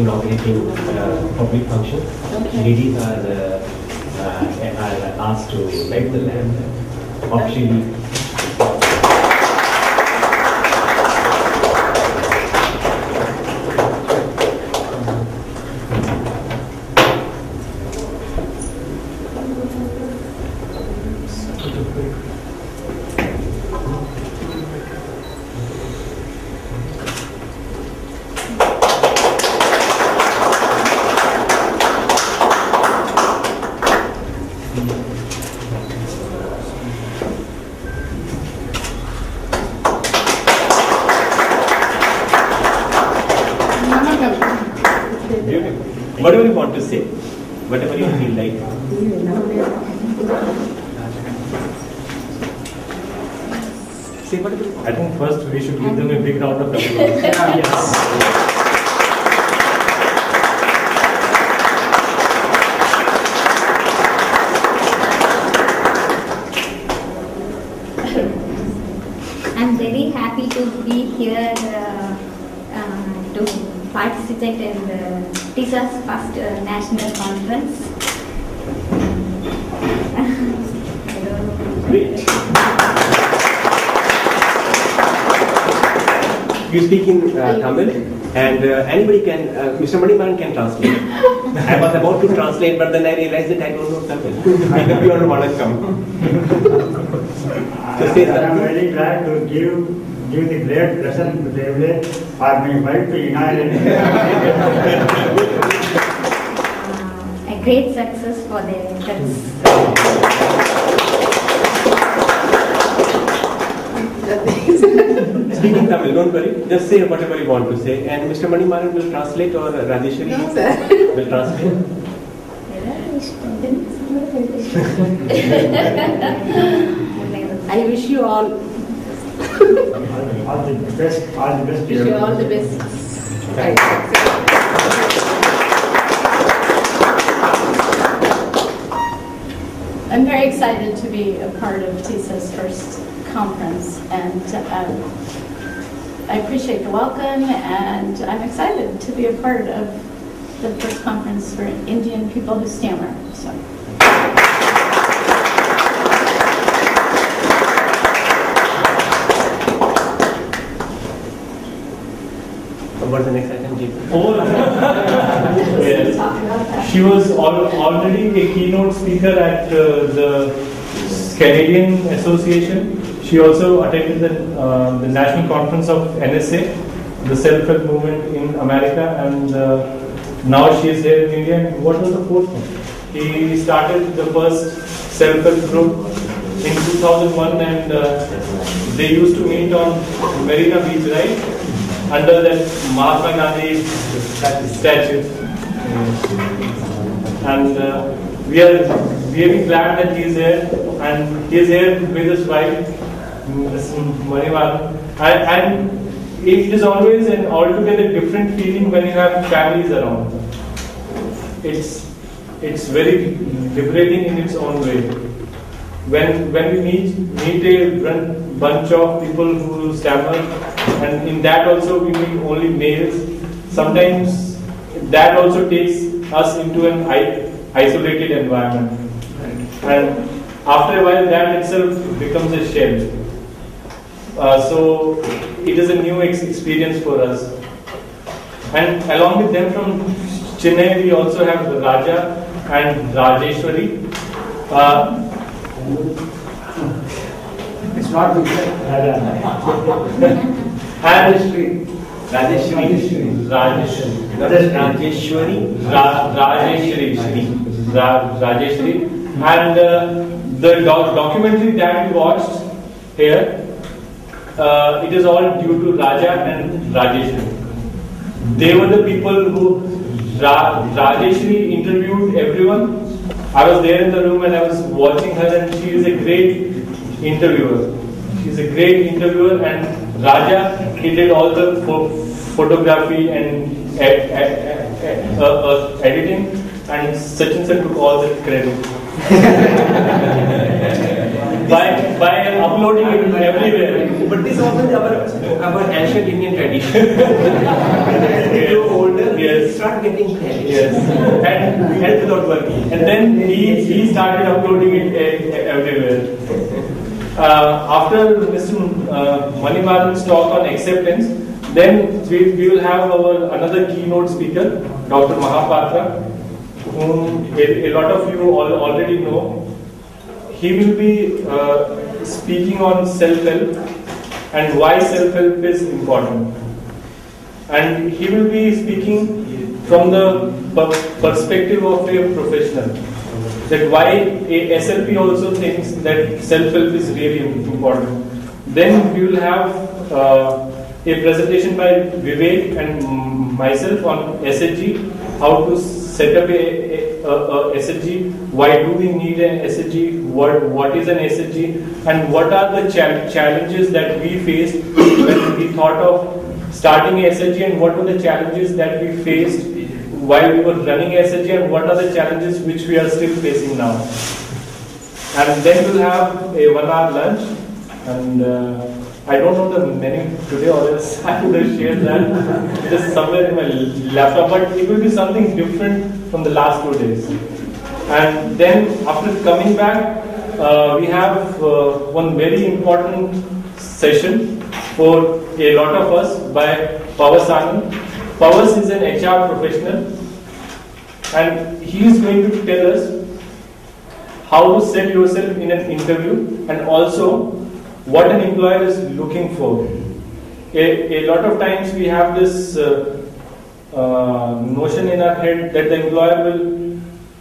inaugurating public function. Okay. Ladies are asked to light the lamp officially. Whatever you want to say, whatever you feel like. Say whatever you want. I think first we should give them a big round of applause. Yes. I'm very happy to be here to participate in the TISA's first national conference. Great. You speak in Tamil, and anybody can, Mr. Manimaran can translate. I was about to translate, but then I realized that I don't know Tamil. Maybe you don't want to come. I am very glad to give the great present privilege for my wife to inaugurate. A great success for the entrance. Speaking Tamil, don't worry. Just say whatever you want to say, and Mr. Manimaran will translate, or Raje Sri will translate. I wish you all. All the best. All the best. Wish you all the best. Right. I'm very excited to be a part of TISA's first conference, and I appreciate the welcome, and I'm excited to be a part of the first conference for Indian people who stammer. So. What's the next item, Deepak? Yes. She was already a keynote speaker at the Canadian Association. She also attended the national conference of NSA, the self-help movement in America, and now she is here in India. And what was the fourth one? He started the first self-help group in 2001, and they used to meet on Marina Beach, right? Under that Mahatma Gandhi statue. And we are really glad that he is here, and he is here with his wife, Mrs Manimaran. And it is always an altogether different feeling when you have families around. It's very liberating in its own way. When we meet a bunch of people who stammer, and in that also we meet only males, sometimes that also takes us into an isolated environment. And after a while that itself becomes a shell. So it is a new experience for us. And along with them from Chennai, we also have Raja and Raje Sri. It's not good. Rajeshwari. And the documentary that we watched here, it is all due to Raja and Rajeshwari. They were the people who Rajeshwari interviewed everyone. I was there in the room and I was watching her, and she is a great interviewer. She's a great interviewer, and Raja, he did all the photography and editing, and Satya took all the credit. by uploading it everywhere. But this also is our ancient Indian tradition. As we grow older, we start getting tired. Yes, and Health without working. And then he started uploading it everywhere. After Mr. Manimaran's talk on acceptance, then we will have our another keynote speaker, Dr. Mahapatra, whom a lot of you already know. He will be speaking on self-help and why self-help is important. And he will be speaking from the perspective of a professional. That why a SLP also thinks that self-help is really important. Then we will have a presentation by Vivek and myself on SHG, how to set up a SHG, why do we need an SHG, what is an SHG, and what are the challenges that we faced when we thought of starting a SHG, and what were the challenges that we faced while we were running SHG, and what are the challenges which we are still facing now. And then we'll have a 1 hour lunch, and I don't know the menu today, or else I would have shared that just somewhere in my laptop, but it will be something different from the last 2 days. And then after coming back, we have one very important session for a lot of us by Pavas. Pavas is an HR professional, and he is going to tell us how to sell yourself in an interview, and also what an employer is looking for. A lot of times we have this notion in our head that the employer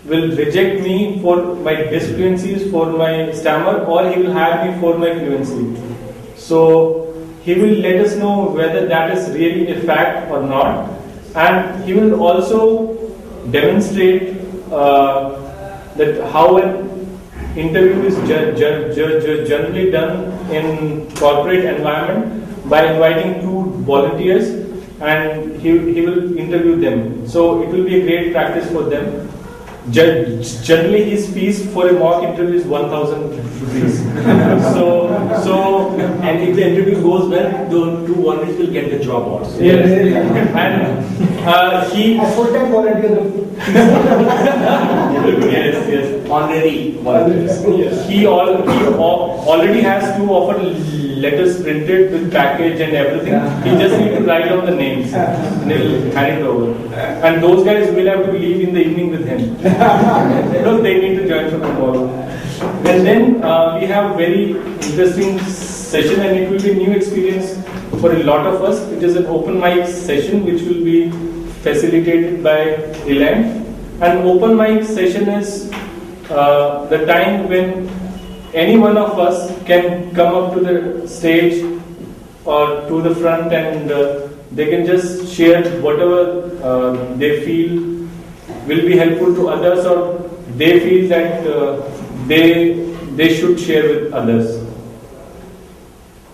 will reject me for my disfluencies, for my stammer, or he will hire me for my fluency. So he will let us know whether that is really a fact or not, and he will also demonstrate that how an interview is generally done in corporate environment by inviting 2 volunteers, and he will interview them. So it will be a great practice for them. Generally, his fees for a mock interview is 1,000 rupees. So, and if the interview goes well, the 2 volunteers will get the job also. Yes. And he a full-time volunteer. Yes. Honorary volunteers. Yes. He already has 2 offer letters printed with package and everything. He just needs to write down the names and he'll hand it over. And those guys will have to leave in the evening with him. Because they need to join from tomorrow. And then we have very interesting session, and it will be a new experience for a lot of us. It is an open mic session which will be facilitated by Elaine. An open mic session is the time when any one of us can come up to the stage or to the front, and they can just share whatever they feel will be helpful to others, or they feel that they should share with others.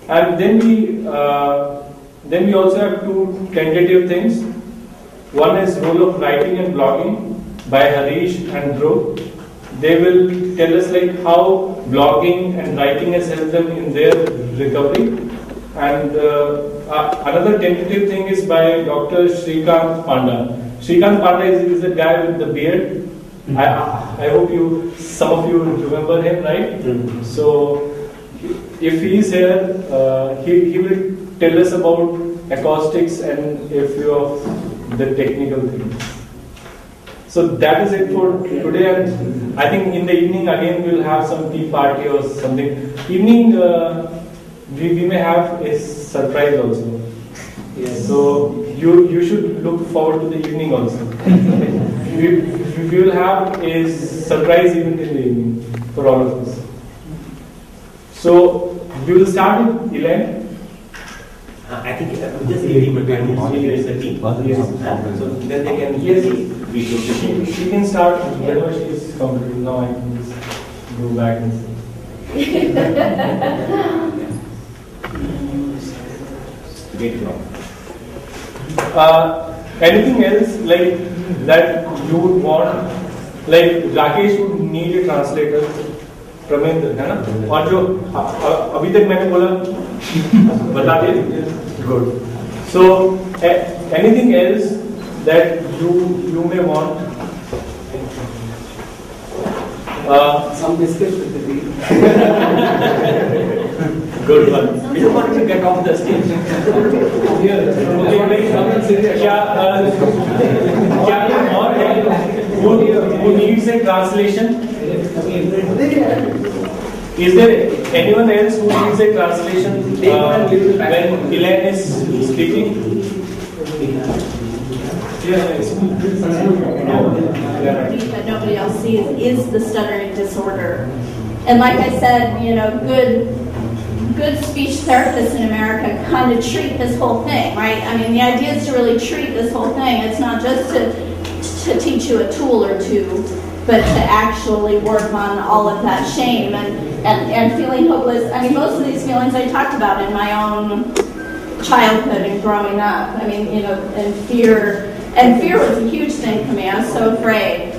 And then we also have 2 tentative things. One is role of writing and blogging by Harish and Dhruv. They will tell us like how blogging and writing has helped them in their recovery. And another tentative thing is by Dr. Shrikant Panda. Shrikant Panda is the guy with the beard. I hope some of you remember him, right? So if he is here, he will tell us about acoustics and a few of the technical things. So that is it for today, and I think in the evening again we will have some tea party or something. Evening we may have a surprise also. Yes. So you should look forward to the evening also. we will have a surprise event in the evening for all of us. So we will start with Elaine. I think just leading the team. Yes. So then they can She can start whenever she is comfortable. Now I can just go back and see. Anything else like that you would want? Like Rakesh would need a translator. Pramendra है ना, और जो अभी तक मैंने बोला बता दिए, good. So anything else that you may want? Some biscuits with the tea. Good one. We don't want to get off the stage. क्या और who needs a translation? Is there anyone else who needs a translation when Elaine is speaking? That nobody else sees is the stuttering disorder. And like I said, you know, good speech therapists in America kind of treat this whole thing, right? I mean, the idea is to really treat this whole thing. It's not just to teach you a tool or two, but to actually work on all of that shame and feeling hopeless. I mean, most of these feelings I talked about in my own childhood and growing up. I mean, you know, and fear was a huge thing for me. I was so afraid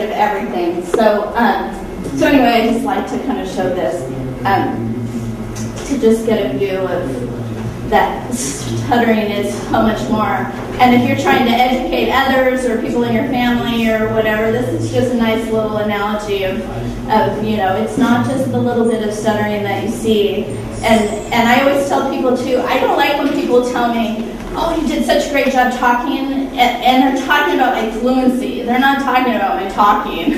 of everything. So anyway, I just like to kind of show this to just get a view of that stuttering is so much more. And if you're trying to educate others or people in your family or whatever, this is just a nice little analogy of you know, it's not just the little bit of stuttering that you see. And I always tell people too, I don't like when people tell me, oh, you did such a great job talking, and they're talking about my fluency. They're not talking about my talking.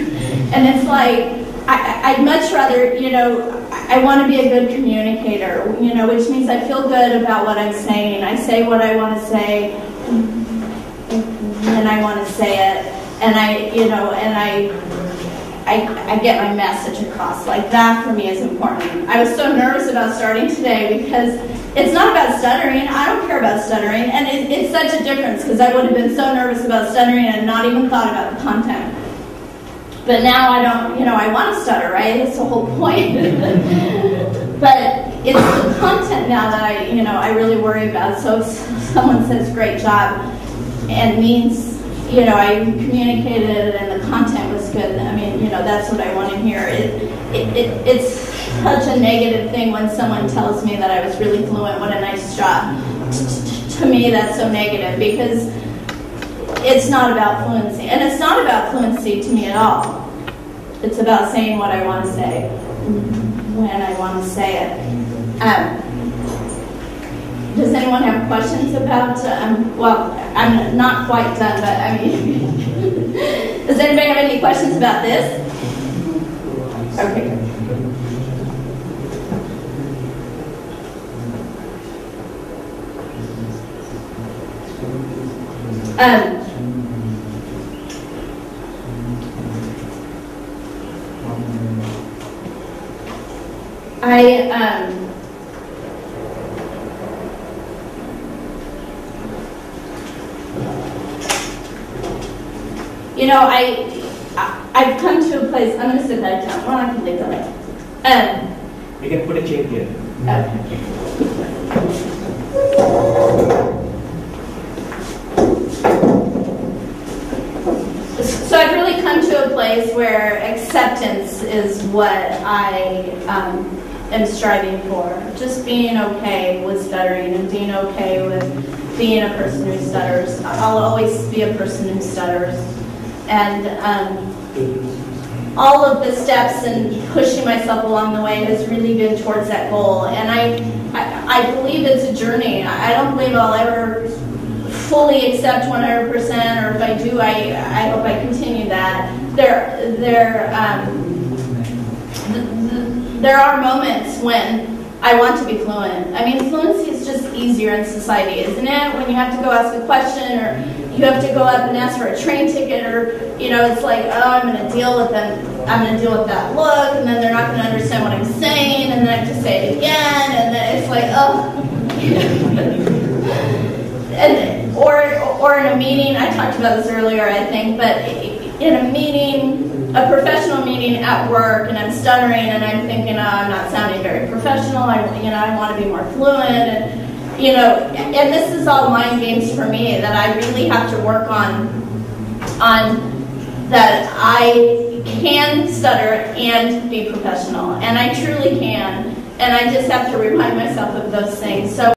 And it's like, I'd much rather, you know, I want to be a good communicator, you know, which means I feel good about what I'm saying. I say what I want to say when I want to say it, and I get my message across. Like, that for me is important. I was so nervous about starting today because it's not about stuttering. I don't care about stuttering, and it's such a difference because I would have been so nervous about stuttering and not even thought about the content. But now I don't, you know, I want to stutter, right? That's the whole point. But it's the content now that I really worry about. So if someone says great job and means, you know, I communicated it and the content was good, I mean, you know, that's what I want to hear. It's such a negative thing when someone tells me that I was really fluent, what a nice job. To me, that's so negative because it's not about fluency. And it's not about fluency to me at all. It's about saying what I want to say when I want to say it. Does anyone have questions about, well, I'm not quite done, but I mean, does anybody have any questions about this? Okay. You know, I've come to a place. I'm going to sit back down. Well, I can leave that. You can put a chair here. Okay. So I've really come to a place where acceptance is what I am striving for. Just being okay with stuttering and being okay with being a person who stutters. I'll always be a person who stutters. And all of the steps and pushing myself along the way has really been towards that goal. And I believe it's a journey. I don't believe I'll ever fully accept 100%, or if I do, I hope I continue that. There are moments when I want to be fluent. I mean, fluency is just easier in society, isn't it? When you have to go ask a question, or you have to go up and ask for a train ticket, or, you know, it's like, oh, I'm going to deal with them. I'm going to deal with that look, and then they're not going to understand what I'm saying, and then I have to say it again, and then it's like, oh. Or in a meeting, I talked about this earlier, I think, but in a meeting, a professional meeting at work, and I'm stuttering, and I'm thinking, oh, I'm not sounding very professional. I want to be more fluent, and this is all mind games for me that I really have to work on that. can stutter and be professional, and I truly can, and I just have to remind myself of those things. So